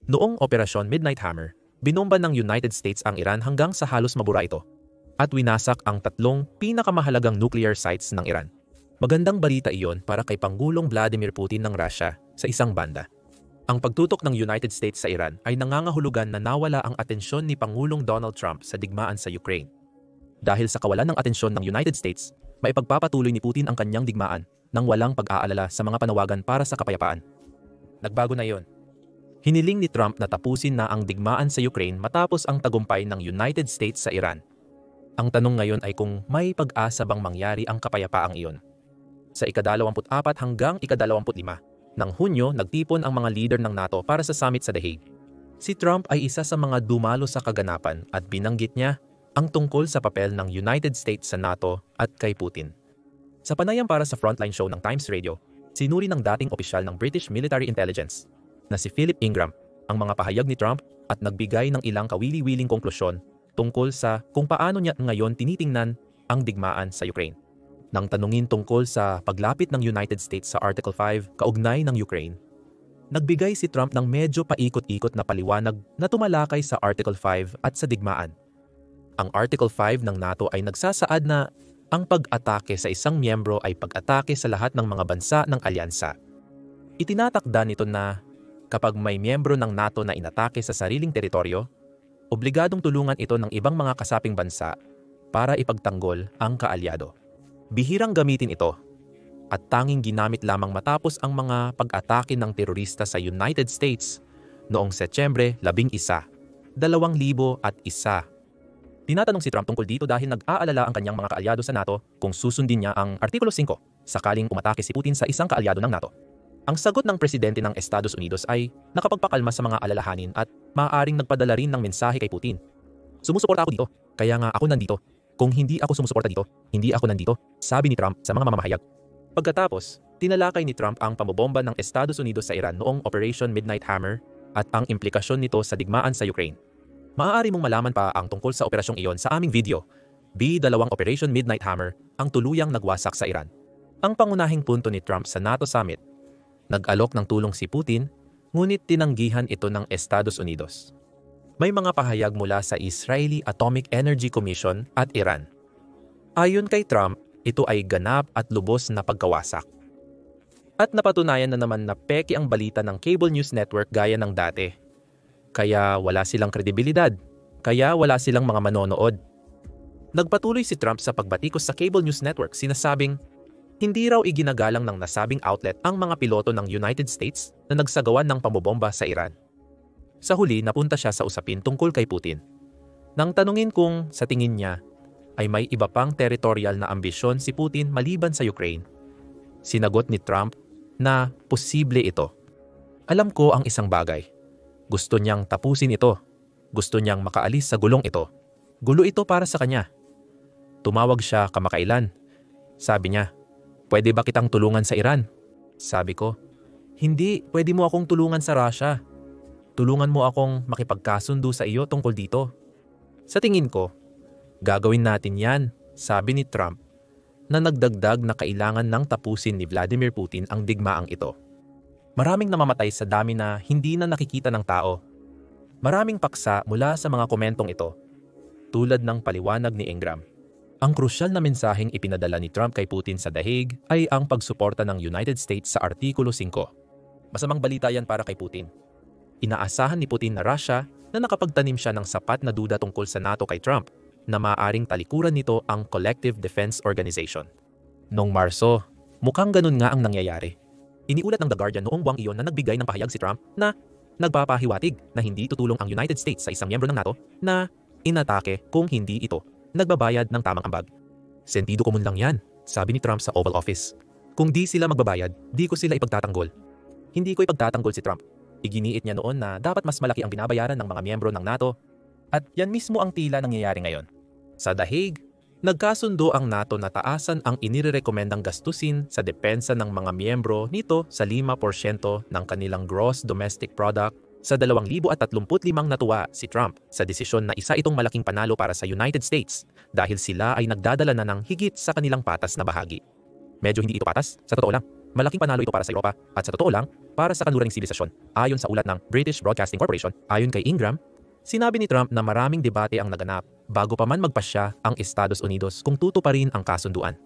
Noong Operasyon Midnight Hammer, binomba ng United States ang Iran hanggang sa halos mabura ito at winasak ang tatlong pinakamahalagang nuclear sites ng Iran. Magandang balita iyon para kay Pangulong Vladimir Putin ng Russia sa isang banda. Ang pagtutok ng United States sa Iran ay nangangahulugan na nawala ang atensyon ni Pangulong Donald Trump sa digmaan sa Ukraine. Dahil sa kawalan ng atensyon ng United States, maipagpapatuloy ni Putin ang kanyang digmaan nang walang pag-aalala sa mga panawagan para sa kapayapaan. Nagbago na iyon. Hiniling ni Trump na tapusin na ang digmaan sa Ukraine matapos ang tagumpay ng United States sa Iran. Ang tanong ngayon ay kung may pag-asa bang mangyari ang kapayapaang iyon. Sa ika-24 hanggang ika-25 ng Hunyo, nagtipon ang mga leader ng NATO para sa summit sa The Hague. Si Trump ay isa sa mga dumalo sa kaganapan at binanggit niya ang tungkol sa papel ng United States sa NATO at kay Putin. Sa panayam para sa Frontline Show ng Times Radio, sinuri ng dating opisyal ng British Military Intelligence na si Philip Ingram ang mga pahayag ni Trump at nagbigay ng ilang kawili-wiling konklusyon tungkol sa kung paano niya ngayon tinitingnan ang digmaan sa Ukraine. Nang tanungin tungkol sa paglapit ng United States sa Article 5 kaugnay ng Ukraine, nagbigay si Trump ng medyo paikot-ikot na paliwanag na tumalakay sa Article 5 at sa digmaan. Ang Article 5 ng NATO ay nagsasaad na ang pag-atake sa isang miyembro ay pag-atake sa lahat ng mga bansa ng alyansa. Itinatakda nito na kapag may miyembro ng NATO na inatake sa sariling teritoryo, obligadong tulungan ito ng ibang mga kasaping bansa para ipagtanggol ang kaalyado. Bihirang gamitin ito at tanging ginamit lamang matapos ang mga pag-atake ng terorista sa United States noong Setyembre 11, 2001. Tinatanong si Trump tungkol dito dahil nag-aalala ang kanyang mga kaalyado sa NATO kung susundin niya ang Artikulo 5 sakaling umatake si Putin sa isang kaalyado ng NATO. Ang sagot ng presidente ng Estados Unidos ay nakapagpakalma sa mga alalahanin at maaaring nagpadala rin ng mensahe kay Putin. Sumusuporta ako dito, kaya nga ako nandito. Kung hindi ako sumusuporta dito, hindi ako nandito, sabi ni Trump sa mga mamamahayag. Pagkatapos, tinalakay ni Trump ang pamobomba ng Estados Unidos sa Iran noong Operation Midnight Hammer at ang implikasyon nito sa digmaan sa Ukraine. Maaari mong malaman pa ang tungkol sa operasyong iyon sa aming video, B2 Operation Midnight Hammer, ang tuluyang nagwasak sa Iran. Ang pangunahing punto ni Trump sa NATO Summit, nag-alok ng tulong si Putin, ngunit tinanggihan ito ng Estados Unidos. May mga pahayag mula sa Israeli Atomic Energy Commission at Iran. Ayon kay Trump, ito ay ganap at lubos na pagkawasak. At napatunayan na naman na peke ang balita ng cable news network gaya ng dati. Kaya wala silang kredibilidad. Kaya wala silang mga manonood. Nagpatuloy si Trump sa pagbatikos sa cable news network sinasabing hindi raw iginagalang ng nasabing outlet ang mga piloto ng United States na nagsagawa ng pambobomba sa Iran. Sa huli, napunta siya sa usapin tungkol kay Putin. Nang tanungin kung sa tingin niya ay may iba pang territorial na ambisyon si Putin maliban sa Ukraine, sinagot ni Trump na posible ito. Alam ko ang isang bagay. Gusto niyang tapusin ito. Gusto niyang makaalis sa gulong ito. Gulo ito para sa kanya. Tumawag siya kamakailan. Sabi niya, "Pwede ba kitang tulungan sa Iran?" Sabi ko, "Hindi, pwede mo akong tulungan sa Russia. Tulungan mo akong makipagkasundo sa iyo tungkol dito." Sa tingin ko, gagawin natin yan, sabi ni Trump, na nagdagdag na kailangan nang tapusin ni Vladimir Putin ang digmaang ito. Maraming namamatay sa dami na hindi na nakikita ng tao. Maraming paksa mula sa mga komentong ito, tulad ng paliwanag ni Ingram. Ang krusyal na mensaheng ipinadala ni Trump kay Putin sa The Hague ay ang pagsuporta ng United States sa Artikulo 5. Masamang balita yan para kay Putin. Inaasahan ni Putin na Russia na nakapagtanim siya ng sapat na duda tungkol sa NATO kay Trump na maaaring talikuran nito ang Collective Defense Organization. Noong Marso, mukhang ganun nga ang nangyayari. Iniulat ng The Guardian noong buwang iyon na nagbigay ng pahayag si Trump na nagpapahiwatig na hindi tutulong ang United States sa isang miyembro ng NATO na inatake kung hindi ito nagbabayad ng tamang ambag. Sentido komun lang yan, sabi ni Trump sa Oval Office. Kung di sila magbabayad, di ko sila ipagtatanggol. Hindi ko ipagtatanggol si Trump. Iginiit niya noon na dapat mas malaki ang binabayaran ng mga miyembro ng NATO at yan mismo ang tila nangyayari ngayon. Sa The Hague, nagkasundo ang NATO na taasan ang inirekomendang gastusin sa depensa ng mga miyembro nito sa 5% ng kanilang gross domestic product. Sa 2035 natuwa si Trump sa desisyon na isa itong malaking panalo para sa United States dahil sila ay nagdadala na ng higit sa kanilang patas na bahagi. Medyo hindi ito patas, sa totoo lang. Malaking panalo ito para sa Europa at sa totoo lang, para sa kanluraning sibilisasyon. Ayon sa ulat ng British Broadcasting Corporation, ayon kay Ingram, sinabi ni Trump na maraming debate ang naganap bago pa man magpasya ang Estados Unidos kung tutuparin ang kasunduan.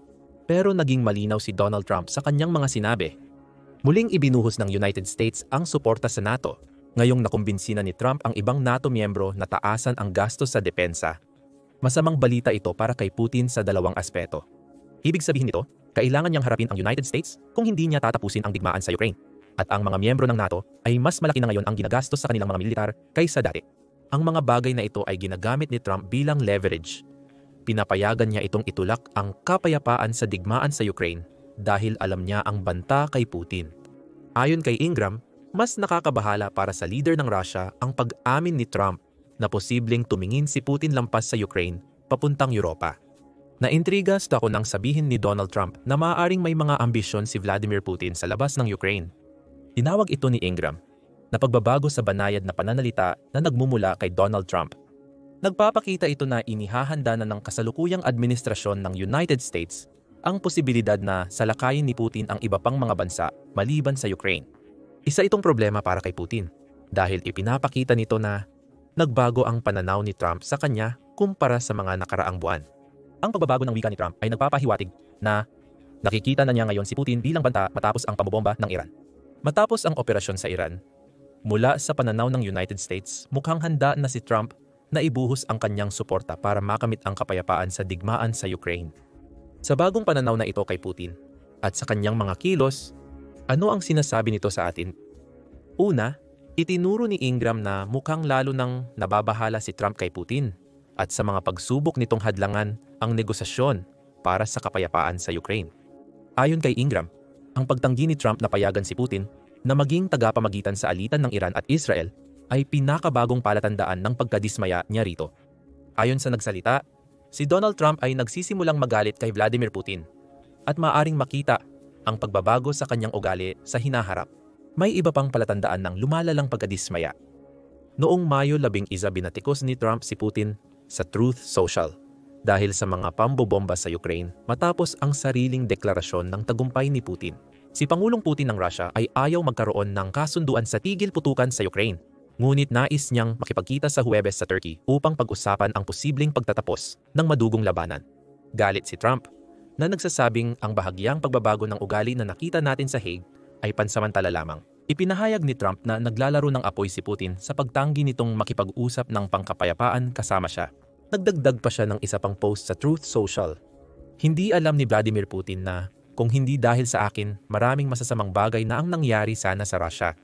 Pero naging malinaw si Donald Trump sa kanyang mga sinabi. Muling ibinuhos ng United States ang suporta sa NATO. Ngayong nakumbinsi na ni Trump ang ibang NATO miyembro na taasan ang gastos sa depensa. Masamang balita ito para kay Putin sa dalawang aspeto. Ibig sabihin nito, kailangan niyang harapin ang United States kung hindi niya tatapusin ang digmaan sa Ukraine. At ang mga miyembro ng NATO ay mas malaki na ngayon ang ginagastos sa kanilang mga militar kaysa dati. Ang mga bagay na ito ay ginagamit ni Trump bilang leverage. Pinapayagan niya itong itulak ang kapayapaan sa digmaan sa Ukraine dahil alam niya ang banta kay Putin. Ayon kay Ingram, mas nakakabahala para sa leader ng Russia ang pag-amin ni Trump na posibleng tumingin si Putin lampas sa Ukraine papuntang Europa. Naintriga ako nang sabihin ni Donald Trump na maaaring may mga ambisyon si Vladimir Putin sa labas ng Ukraine. Tinawag ito ni Ingram na pagbabago sa banayad na pananalita na nagmumula kay Donald Trump. Nagpapakita ito na inihahanda na ng kasalukuyang administrasyon ng United States ang posibilidad na salakayin ni Putin ang iba pang mga bansa maliban sa Ukraine. Isa itong problema para kay Putin dahil ipinapakita nito na nagbago ang pananaw ni Trump sa kanya kumpara sa mga nakaraang buwan. Ang pagbabago ng wika ni Trump ay nagpapahiwatig na nakikita na niya ngayon si Putin bilang banta matapos ang pambobomba ng Iran. Matapos ang operasyon sa Iran, mula sa pananaw ng United States, mukhang handa na si Trump na ibuhos ang kanyang suporta para makamit ang kapayapaan sa digmaan sa Ukraine. Sa bagong pananaw na ito kay Putin at sa kanyang mga kilos, ano ang sinasabi nito sa atin? Una, itinuro ni Ingram na mukhang lalo nang nababahala si Trump kay Putin at sa mga pagsubok nitong hadlangan ang negosasyon para sa kapayapaan sa Ukraine. Ayon kay Ingram, ang pagtanggi ni Trump na payagan si Putin na maging tagapamagitan sa alitan ng Iran at Israel ay pinakabagong palatandaan ng pagkadismaya niya rito. Ayon sa nagsalita, si Donald Trump ay nagsisimulang magalit kay Vladimir Putin at maaaring makita ang pagbabago sa kanyang ugali sa hinaharap. May iba pang palatandaan ng lumalalang pagkadismaya. Noong Mayo 11 binatikos ni Trump si Putin sa Truth Social dahil sa mga pambobomba sa Ukraine matapos ang sariling deklarasyon ng tagumpay ni Putin. Si Pangulong Putin ng Russia ay ayaw magkaroon ng kasunduan sa tigil putukan sa Ukraine. Ngunit nais niyang makipagkita sa Huwebes sa Turkey upang pag-usapan ang posibleng pagtatapos ng madugong labanan. Galit si Trump na nagsasabing ang bahagyang pagbabago ng ugali na nakita natin sa Hague ay pansamantala lamang. Ipinahayag ni Trump na naglalaro ng apoy si Putin sa pagtanggi nitong makipag-usap ng pangkapayapaan kasama siya. Nagdagdag pa siya ng isa pang post sa Truth Social. Hindi alam ni Vladimir Putin na kung hindi dahil sa akin, maraming masasamang bagay na ang nangyari sana sa Russia.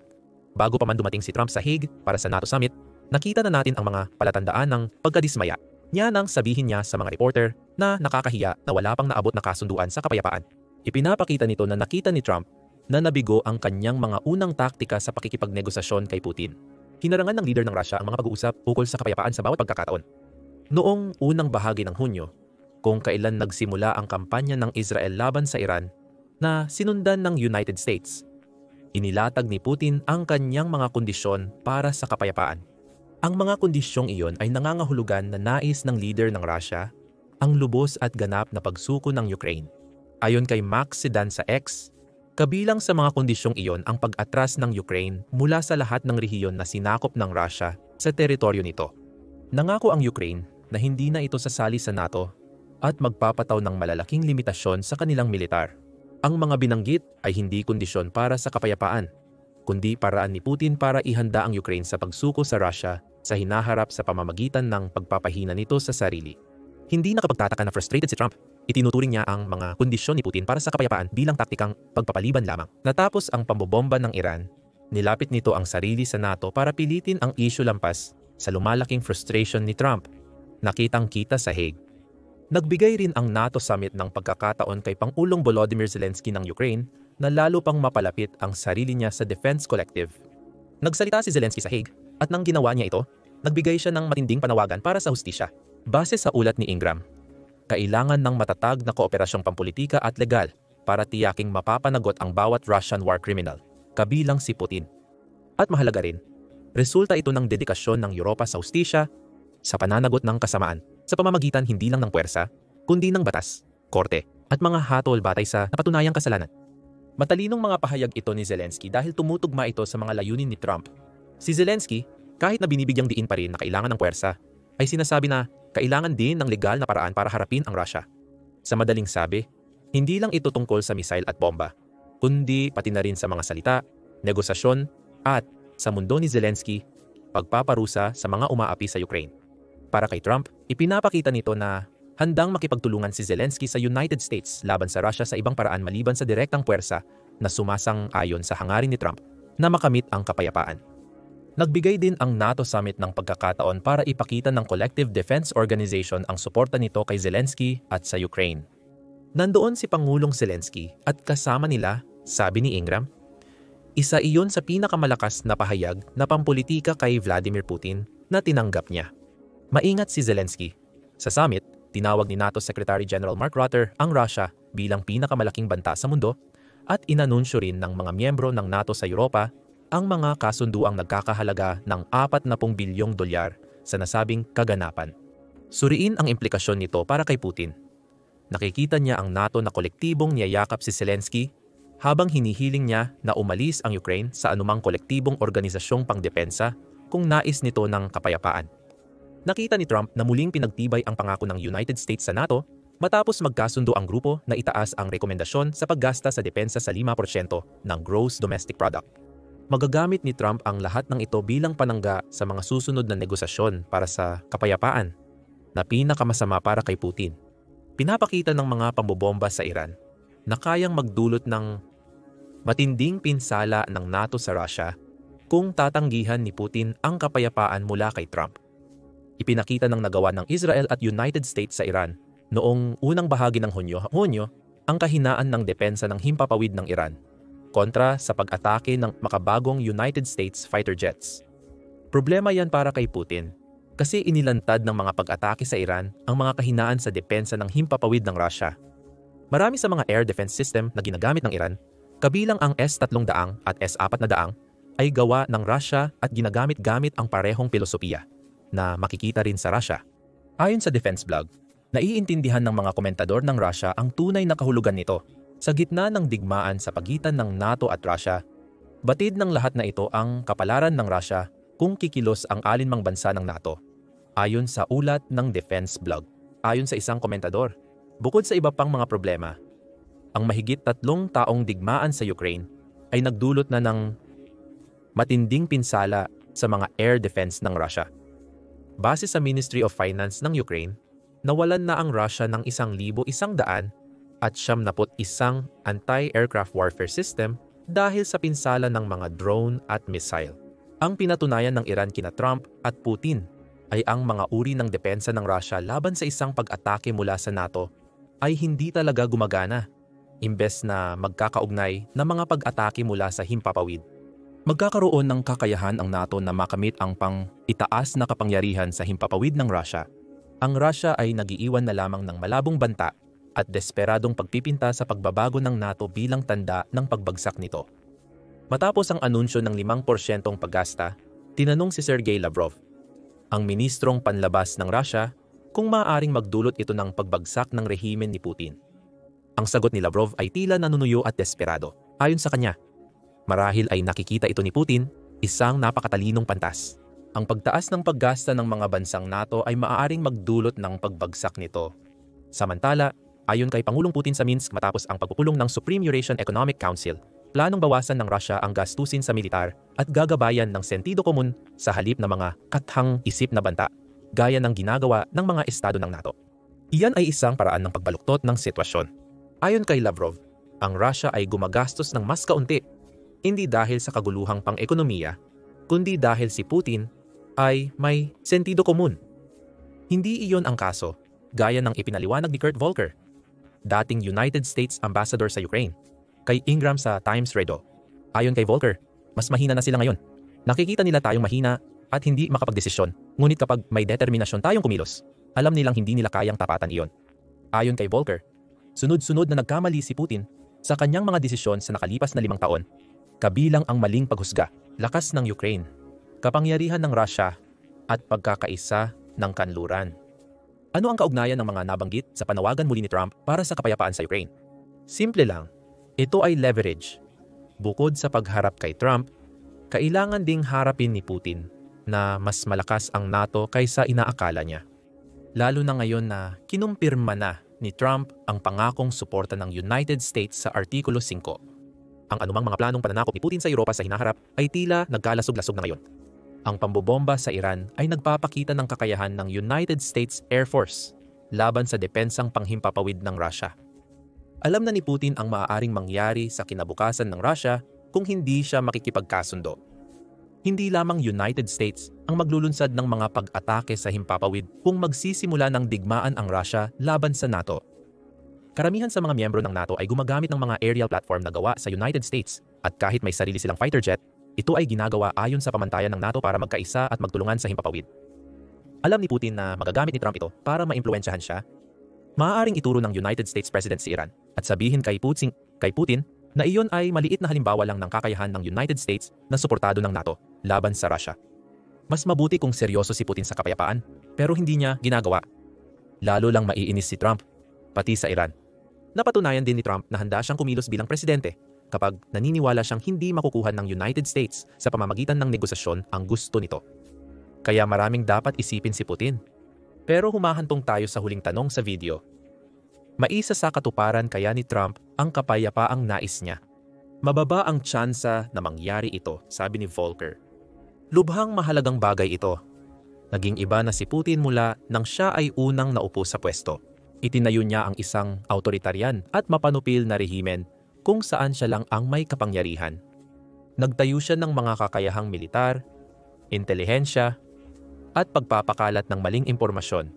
Bago pa man dumating si Trump sa Hague para sa NATO Summit, nakita na natin ang mga palatandaan ng pagkadismaya. Niya nang sabihin niya sa mga reporter na nakakahiya na wala pang naabot na kasunduan sa kapayapaan. Ipinapakita nito na nakita ni Trump na nabigo ang kanyang mga unang taktika sa pakikipagnegosasyon kay Putin. Hinarangan ng leader ng Russia ang mga pag-uusap ukol sa kapayapaan sa bawat pagkakataon. Noong unang bahagi ng Hunyo, kung kailan nagsimula ang kampanya ng Israel laban sa Iran na sinundan ng United States, inilatag ni Putin ang kanyang mga kondisyon para sa kapayapaan. Ang mga kondisyong iyon ay nangangahulugan na nais ng leader ng Russia ang lubos at ganap na pagsuko ng Ukraine. Ayon kay Max Sedan sa X, kabilang sa mga kondisyong iyon ang pag-atras ng Ukraine mula sa lahat ng rehiyon na sinakop ng Russia sa teritoryo nito. Nangako ang Ukraine na hindi na ito sasali sa NATO at magpapataw ng malalaking limitasyon sa kanilang militar. Ang mga binanggit ay hindi kondisyon para sa kapayapaan, kundi paraan ni Putin para ihanda ang Ukraine sa pagsuko sa Russia sa hinaharap sa pamamagitan ng pagpapahina nito sa sarili. Hindi nakapagtataka na frustrated si Trump. Itinuturing niya ang mga kondisyon ni Putin para sa kapayapaan bilang taktikang pagpapaliban lamang. Natapos ang pambobomba ng Iran, nilapit nito ang sarili sa NATO para pilitin ang issue lampas sa lumalaking frustration ni Trump. Nakitang-kita sa Hague. Nagbigay rin ang NATO Summit ng pagkakataon kay Pangulong Volodymyr Zelensky ng Ukraine na lalo pang mapalapit ang sarili niya sa Defense Collective. Nagsalita si Zelensky sa Hague at nang ginawa niya ito, nagbigay siya ng matinding panawagan para sa hustisya. Base sa ulat ni Ingram, kailangan ng matatag na kooperasyong pampulitika at legal para tiyaking mapapanagot ang bawat Russian war criminal, kabilang si Putin. At mahalaga rin, resulta ito ng dedikasyon ng Europa sa hustisya, sa pananagot ng kasamaan, sa pamamagitan hindi lang ng puwersa, kundi ng batas, korte, at mga hatol batay sa napatunayang kasalanan. Matalinong mga pahayag ito ni Zelensky dahil tumutugma ito sa mga layunin ni Trump. Si Zelensky, kahit na binibigyang diin pa rin na kailangan ng puwersa, ay sinasabi na kailangan din ng legal na paraan para harapin ang Russia. Sa madaling sabi, hindi lang ito tungkol sa misail at bomba, kundi pati na rin sa mga salita, negosasyon, at, sa mundo ni Zelensky, pagpaparusa sa mga umaapi sa Ukraine. Para kay Trump, ipinapakita nito na handang makipagtulungan si Zelensky sa United States laban sa Russia sa ibang paraan maliban sa direktang puwersa na sumasang-ayon sa hangarin ni Trump na makamit ang kapayapaan. Nagbigay din ang NATO Summit ng pagkakataon para ipakita ng Collective Defense Organization ang suporta nito kay Zelensky at sa Ukraine. Nandoon si Pangulong Zelensky at kasama nila, sabi ni Ingram, isa iyon sa pinakamalakas na pahayag na pampolitika kay Vladimir Putin na tinanggap niya. Maingat si Zelensky. Sa summit, tinawag ni NATO Secretary General Mark Rutte ang Russia bilang pinakamalaking banta sa mundo at inanunsyo rin ng mga miyembro ng NATO sa Europa ang mga kasunduang nagkakahalaga ng $40 bilyong sa nasabing kaganapan. Suriin ang implikasyon nito para kay Putin. Nakikita niya ang NATO na kolektibong niyayakap si Zelensky habang hinihiling niya na umalis ang Ukraine sa anumang kolektibong organisasyong pangdepensa kung nais nito ng kapayapaan. Nakita ni Trump na muling pinagtibay ang pangako ng United States sa NATO matapos magkasundo ang grupo na itaas ang rekomendasyon sa paggasta sa depensa sa 5% ng gross domestic product. Magagamit ni Trump ang lahat ng ito bilang panangga sa mga susunod na negosasyon para sa kapayapaan na pinakamasama para kay Putin. Pinapakita ng mga pambobomba sa Iran na kayang magdulot ng matinding pinsala ng NATO sa Russia kung tatanggihan ni Putin ang kapayapaan mula kay Trump. Ipinakita ng nagawa ng Israel at United States sa Iran noong unang bahagi ng Hunyo ang kahinaan ng depensa ng himpapawid ng Iran kontra sa pag-atake ng makabagong United States fighter jets. Problema yan para kay Putin kasi inilantad ng mga pag-atake sa Iran ang mga kahinaan sa depensa ng himpapawid ng Russia. Marami sa mga air defense system na ginagamit ng Iran, kabilang ang S-300 at S-400, ay gawa ng Russia at ginagamit-gamit ang parehong filosofiya na makikita rin sa Russia. Ayon sa Defense Blog, naiintindihan ng mga komentador ng Russia ang tunay na kahulugan nito. Sa gitna ng digmaan sa pagitan ng NATO at Russia, batid ng lahat na ito ang kapalaran ng Russia kung kikilos ang alinmang bansa ng NATO. Ayon sa ulat ng Defense Blog. Ayon sa isang komentador, bukod sa iba pang mga problema, ang mahigit 3 taong digmaan sa Ukraine ay nagdulot na ng matinding pinsala sa mga air defense ng Russia. Base sa Ministry of Finance ng Ukraine, nawalan na ang Russia ng 1,100 at 71 anti-aircraft warfare system dahil sa pinsala ng mga drone at missile. Ang pinatunayan ng Iran kina Trump at Putin ay ang mga uri ng depensa ng Russia laban sa isang pag-atake mula sa NATO ay hindi talaga gumagana, imbes na magkakaugnay na mga pag-atake mula sa himpapawid. Magkakaroon ng kakayahan ang NATO na makamit ang pang-itaas na kapangyarihan sa himpapawid ng Russia. Ang Russia ay nagiiwan na lamang ng malabong banta at desperadong pagpipinta sa pagbabago ng NATO bilang tanda ng pagbagsak nito. Matapos ang anunsyo ng 5% paggasta, tinanong si Sergey Lavrov, ang ministrong panlabas ng Russia, kung maaaring magdulot ito ng pagbagsak ng rehimen ni Putin. Ang sagot ni Lavrov ay tila nanunuyo at desperado. Ayon sa kanya, marahil ay nakikita ito ni Putin, isang napakatalinong pantas. Ang pagtaas ng paggasta ng mga bansang NATO ay maaaring magdulot ng pagbagsak nito. Samantala, ayon kay Pangulong Putin sa Minsk matapos ang pagpupulong ng Supreme Eurasian Economic Council, planong bawasan ng Russia ang gastusin sa militar at gagabayan ng sentido komun sa halip na mga kathang-isip na banta, gaya ng ginagawa ng mga estado ng NATO. Iyan ay isang paraan ng pagbaluktot ng sitwasyon. Ayon kay Lavrov, ang Russia ay gumagastos ng mas kaunti, hindi dahil sa kaguluhang pang-ekonomiya, kundi dahil si Putin ay may sentido komun. Hindi iyon ang kaso, gaya ng ipinaliwanag ni Kurt Volker, dating United States Ambassador sa Ukraine, kay Ingram sa Times Radio. Ayon kay Volker, mas mahina na sila ngayon. Nakikita nila tayong mahina at hindi makapagdesisyon. Ngunit kapag may determinasyon tayong kumilos, alam nilang hindi nila kayang tapatan iyon. Ayon kay Volker, sunod-sunod na nagkamali si Putin sa kanyang mga desisyon sa nakalipas na 5 taon, kabilang ang maling paghusga, lakas ng Ukraine, kapangyarihan ng Russia, at pagkakaisa ng kanluran. Ano ang kaugnayan ng mga nabanggit sa panawagan muli ni Trump para sa kapayapaan sa Ukraine? Simple lang, Ito ay leverage. Bukod sa pagharap kay Trump, kailangan ding harapin ni Putin na mas malakas ang NATO kaysa inaakala niya. Lalo na ngayon na kinumpirma na ni Trump ang pangakong suporta ng United States sa Artikulo 5. Ang anumang mga planong pananakop ni Putin sa Europa sa hinaharap ay tila nagkalasog-lasog na ngayon. Ang pambobomba sa Iran ay nagpapakita ng kakayahan ng United States Air Force laban sa depensang panghimpapawid ng Russia. Alam na ni Putin ang maaaring mangyari sa kinabukasan ng Russia kung hindi siya makikipagkasundo. Hindi lamang United States ang maglulunsad ng mga pag-atake sa himpapawid kung magsisimula ng digmaan ang Russia laban sa NATO. Karamihan sa mga miyembro ng NATO ay gumagamit ng mga aerial platform na gawa sa United States at kahit may sarili silang fighter jet, ito ay ginagawa ayon sa pamantayan ng NATO para magkaisa at magtulungan sa himpapawid. Alam ni Putin na magagamit ni Trump ito para maimpluwensyahan siya. Maaaring ituro ng United States President si Iran at sabihin kay Putin na iyon ay maliit na halimbawa lang ng kakayahan ng United States na suportado ng NATO laban sa Russia. Mas mabuti kung seryoso si Putin sa kapayapaan, pero hindi niya ginagawa. Lalo lang maiinis si Trump, pati sa Iran. Napatunayan din ni Trump na handa siyang kumilos bilang presidente kapag naniniwala siyang hindi makukuha ng United States sa pamamagitan ng negosasyon ang gusto nito. Kaya maraming dapat isipin si Putin. Pero humahantong tayo sa huling tanong sa video. Maisa sa katuparan kaya ni Trump ang kapayapaang nais niya. Mababa ang tsansa na mangyari ito, sabi ni Volker. Lubhang mahalagang bagay ito. Naging iba na si Putin mula nang siya ay unang naupo sa pwesto. Itinayo niya ang isang autoritarian at mapanupil na rehimen kung saan siya lang ang may kapangyarihan. Nagtayo siya ng mga kakayahang militar, intelihensya, at pagpapakalat ng maling impormasyon.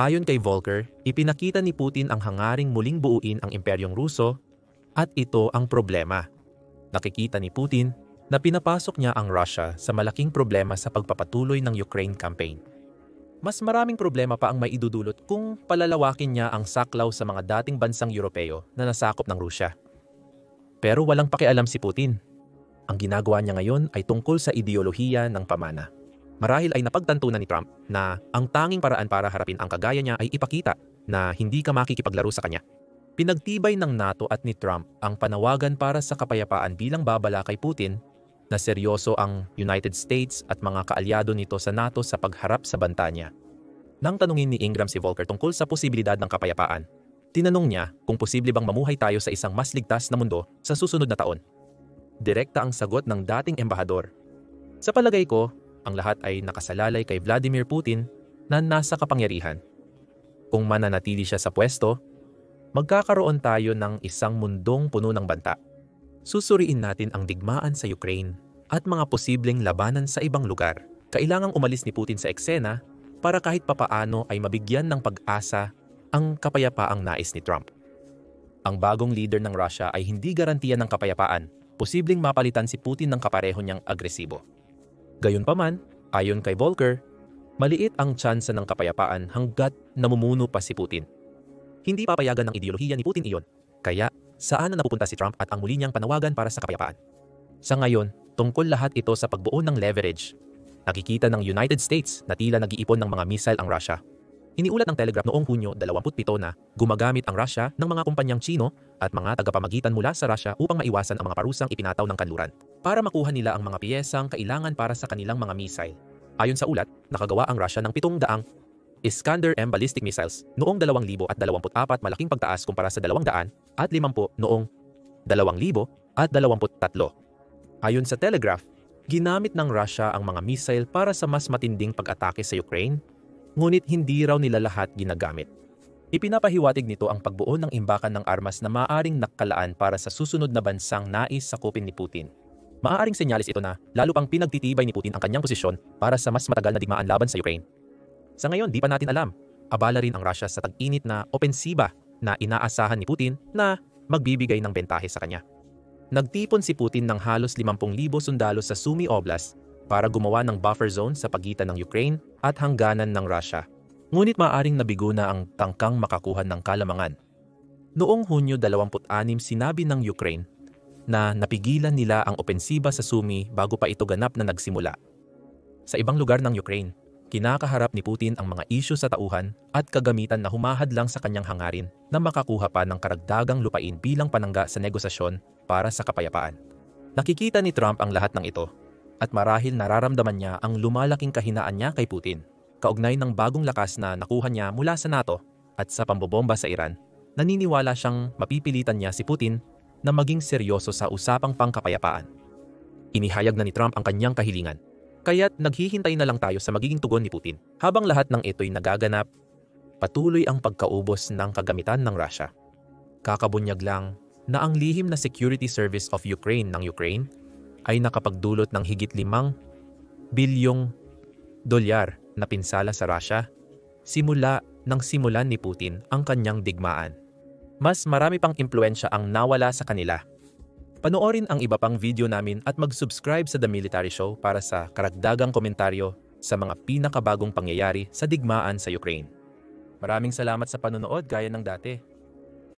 Ayon kay Volker, ipinakita ni Putin ang hangaring muling buuin ang Imperyong Ruso at ito ang problema. Nakikita ni Putin na pinapasok niya ang Russia sa malaking problema sa pagpapatuloy ng Ukraine campaign. Mas maraming problema pa ang may idudulot kung palalawakin niya ang saklaw sa mga dating bansang Europeo na nasakop ng Rusya. Pero walang pakialam si Putin. Ang ginagawa niya ngayon ay tungkol sa ideolohiya ng pamana. Marahil ay napagtanto na ni Trump na ang tanging paraan para harapin ang kagaya niya ay ipakita na hindi ka makikipaglaro sa kanya. Pinagtibay ng NATO at ni Trump ang panawagan para sa kapayapaan bilang babala kay Putin na seryoso ang United States at mga kaalyado nito sa NATO sa pagharap sa banta niya. Nang tanungin ni Ingram si Volker tungkol sa posibilidad ng kapayapaan, tinanong niya kung posible bang mamuhay tayo sa isang mas ligtas na mundo sa susunod na taon. Direkta ang sagot ng dating embahador. Sa palagay ko, ang lahat ay nakasalalay kay Vladimir Putin na nasa kapangyarihan. Kung mananatili siya sa pwesto, magkakaroon tayo ng isang mundong puno ng banta. Susuriin natin ang digmaan sa Ukraine at mga posibleng labanan sa ibang lugar. Kailangang umalis ni Putin sa eksena para kahit papaano ay mabigyan ng pag-asa ang kapayapaang nais ni Trump. Ang bagong leader ng Russia ay hindi garantiya ng kapayapaan. Posibleng mapalitan si Putin ng kapareho niyang agresibo. Gayunpaman, ayon kay Volker, maliit ang tsansa ng kapayapaan hanggat namumuno pa si Putin. Hindi papayagan ng ideolohiya ni Putin iyon, kaya saan na napupunta si Trump at ang muli niyang panawagan para sa kapayapaan? Sa ngayon, tungkol lahat ito sa pagbuo ng leverage. Nakikita ng United States na tila nag-iipon ng mga missile ang Russia. Iniulat ng Telegraph noong Hunyo 27 na gumagamit ang Russia ng mga kumpanyang Chino at mga tagapamagitan mula sa Russia upang maiwasan ang mga parusang ipinataw ng kanluran para makuha nila ang mga piyesang kailangan para sa kanilang mga missile. Ayon sa ulat, nakagawa ang Russia ng 700 Iskander-M ballistic missiles noong 2024, malaking pagtaas kumpara sa 200 at 50 noong 2023. Ayon sa Telegraph, ginamit ng Russia ang mga missile para sa mas matinding pag-atake sa Ukraine, ngunit hindi raw nila lahat ginagamit. Ipinapahiwatig nito ang pagbuo ng imbakan ng armas na maaaring nakalaan para sa susunod na bansang nais sakupin ni Putin. Maaaring senyalis ito na lalo pang pinagtitibay ni Putin ang kanyang posisyon para sa mas matagal na digmaan laban sa Ukraine. Sa ngayon, di pa natin alam. Abala rin ang Russia sa tag-init na opensiba na inaasahan ni Putin na magbibigay ng bentahe sa kanya. Nagtipon si Putin ng halos 50,000 sundalo sa Sumy Oblast para gumawa ng buffer zone sa pagitan ng Ukraine at hangganan ng Russia. Ngunit maaaring nabigo na ang tangkang makakuha ng kalamangan. Noong Hunyo 26, sinabi ng Ukraine na napigilan nila ang opensiba sa Sumy bago pa ito ganap na nagsimula. Sa ibang lugar ng Ukraine, Kinakaharap ni Putin ang mga isyu sa tauhan at kagamitan na humahadlang sa kanyang hangarin na makakuha pa ng karagdagang lupain bilang panangga sa negosasyon para sa kapayapaan. Nakikita ni Trump ang lahat ng ito at marahil nararamdaman niya ang lumalaking kahinaan niya kay Putin. Kaugnay ng bagong lakas na nakuha niya mula sa NATO at sa pambobomba sa Iran, naniniwala siyang mapipilitan niya si Putin na maging seryoso sa usapang pangkapayapaan. Inihayag na ni Trump ang kanyang kahilingan. Kaya't naghihintay na lang tayo sa magiging tugon ni Putin. Habang lahat ng ito'y nagaganap, patuloy ang pagkaubos ng kagamitan ng Russia. Kakabunyag lang na ang lihim na Security Service of Ukraine ng Ukraine ay nakapagdulot ng higit $5 bilyong na pinsala sa Russia simula nang simulan ni Putin ang kanyang digmaan. Mas marami pang impluensya ang nawala sa kanila. Panoorin ang iba pang video namin at mag-subscribe sa The Military Show para sa karagdagang komentaryo sa mga pinakabagong pangyayari sa digmaan sa Ukraine. Maraming salamat sa panonood gaya ng dati.